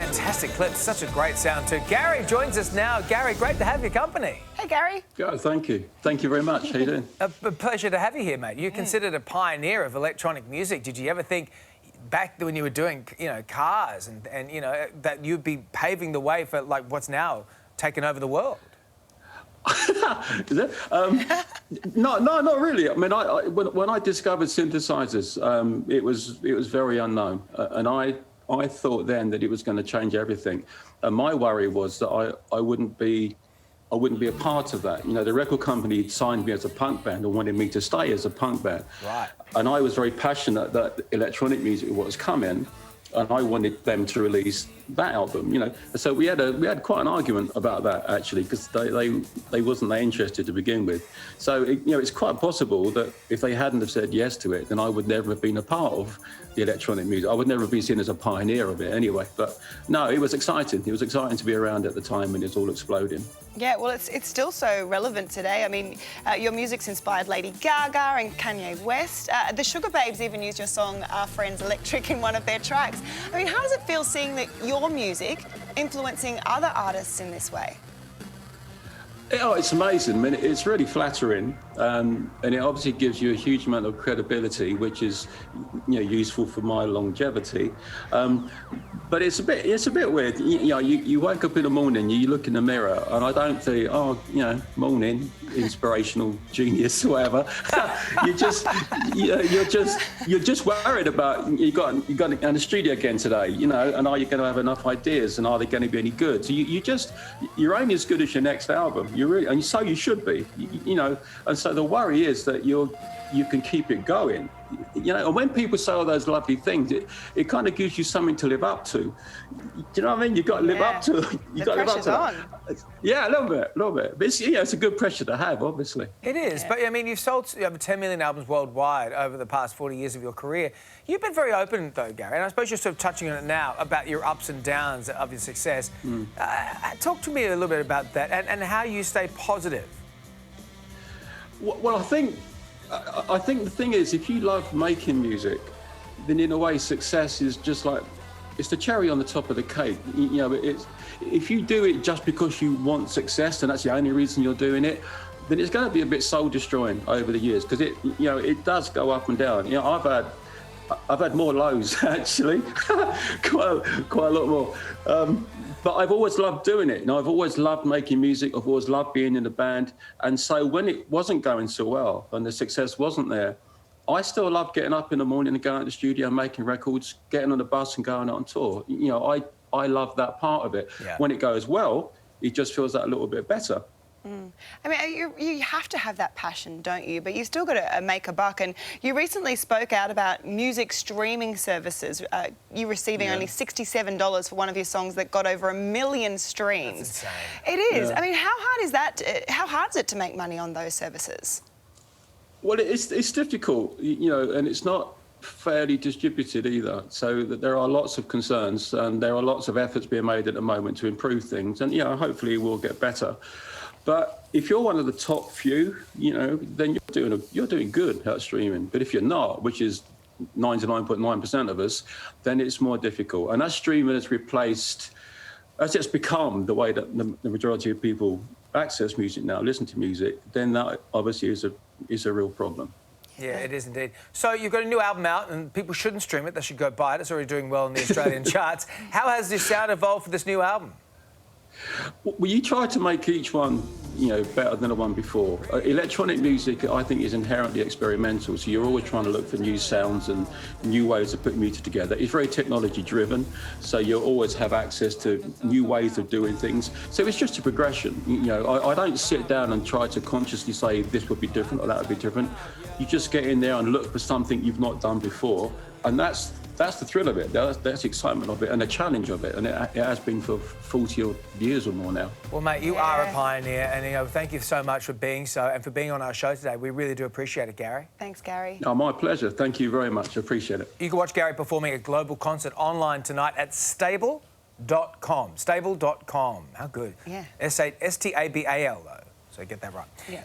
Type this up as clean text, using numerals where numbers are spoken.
fantastic clip. Such a great sound too. Gary joins us now. Gary, great to have your company. Hey, Gary. Yeah, thank you. Thank you very much. How you doing? A pleasure to have you here, mate. You're considered a pioneer of electronic music. Did you ever think back when you were doing, cars and that you'd be paving the way for like what's now taken over the world? Is it? No, not really. I mean, when I discovered synthesizers, it was very unknown, and I thought then that it was going to change everything. And my worry was that I wouldn't be a part of that. The record company signed me as a punk band and wanted me to stay as a punk band. Right. And I was very passionate that electronic music was coming, and I wanted them to release that album. So we had quite an argument about that actually, because they wasn't that interested to begin with. So it's quite possible that if they hadn't have said yes to it, then I would never have been a part of the electronic music. I would never have been seen as a pioneer of it anyway. But no, it was exciting. It was exciting to be around at the time when it's all exploding. Yeah, well, it's still so relevant today. I mean, your music's inspired Lady Gaga and Kanye West. The Sugar Babes even used your song Our Friends Electric in one of their tracks. I mean, how does it feel seeing that your music influencing other artists in this way? Oh, it's amazing. I mean, it's really flattering, and it obviously gives you a huge amount of credibility, which is, useful for my longevity. But it's a bit weird. You wake up in the morning, you look in the mirror, and I don't think, morning, inspirational genius, whatever. you're just worried about you got in the studio again today, and are you going to have enough ideas, and are they going to be any good? So you're only as good as your next album. And so you should be, and so the worry is that you can keep it going, and when people say all those lovely things, it kind of gives you something to live up to. Do you know what I mean? You've got to live up to. You've got to live up to that. Yeah, a little bit. But it's a good pressure to have, obviously. It is, but I mean, you've sold over 10 million albums worldwide over the past 40 years of your career. You've been very open, though, Gary, and I suppose you're sort of touching on it now about your ups and downs of your success. Talk to me a little bit about that and how you stay positive. Well, I think the thing is, if you love making music, then in a way, success is just like, it's the cherry on the top of the cake. If you do it just because you want success, and that's the only reason you're doing it, then it's going to be a bit soul destroying over the years, because it does go up and down. I've had more lows actually, quite a lot more. But I've always loved doing it. I've always loved making music. I've always loved being in a band. And so when it wasn't going so well and the success wasn't there, I still loved getting up in the morning and going to the studio and making records, getting on the bus and going on tour. I love that part of it. Yeah. When it goes well, it just feels that a little bit better. I mean, you have to have that passion, don't you? But you've still got to make a buck. And you recently spoke out about music streaming services. You receiving only $67 for one of your songs that got over 1 million streams. That's insane. It is. Yeah. I mean, how hard is that? How hard is it to make money on those services? Well, it's difficult, and it's not fairly distributed either. So that there are lots of concerns, and there are lots of efforts being made at the moment to improve things, and hopefully it will get better. But if you're one of the top few, then you're doing good at streaming. But if you're not, which is 99.9% of us, then it's more difficult. And as streaming has replaced, as it's become the way that the majority of people access music now, listen to music, then that obviously is a real problem. Yeah, it is indeed. So you've got a new album out, and people shouldn't stream it. They should go buy it. It's already doing well in the Australian charts. How has this sound evolved for this new album? Well, you try to make each one, better than the one before. Electronic music, I think, is inherently experimental, so you're always trying to look for new sounds and new ways of putting music together. It's very technology-driven, so you'll always have access to new ways of doing things. So it's just a progression. I don't sit down and try to consciously say this would be different or that would be different. You just get in there and look for something you've not done before, and that's the thrill of it. That's the excitement of it and the challenge of it, and it has been for 40 years or more now. Well, mate, you are a pioneer, and thank you so much for being so, and for being on our show today. We really do appreciate it, Gary. Thanks, Gary. Oh, my pleasure. Thank you very much. I appreciate it. You can watch Gary performing a global concert online tonight at stable.com. Stable.com. How good. Yeah. S-T-A-B-A-L, though, so get that right. Yeah.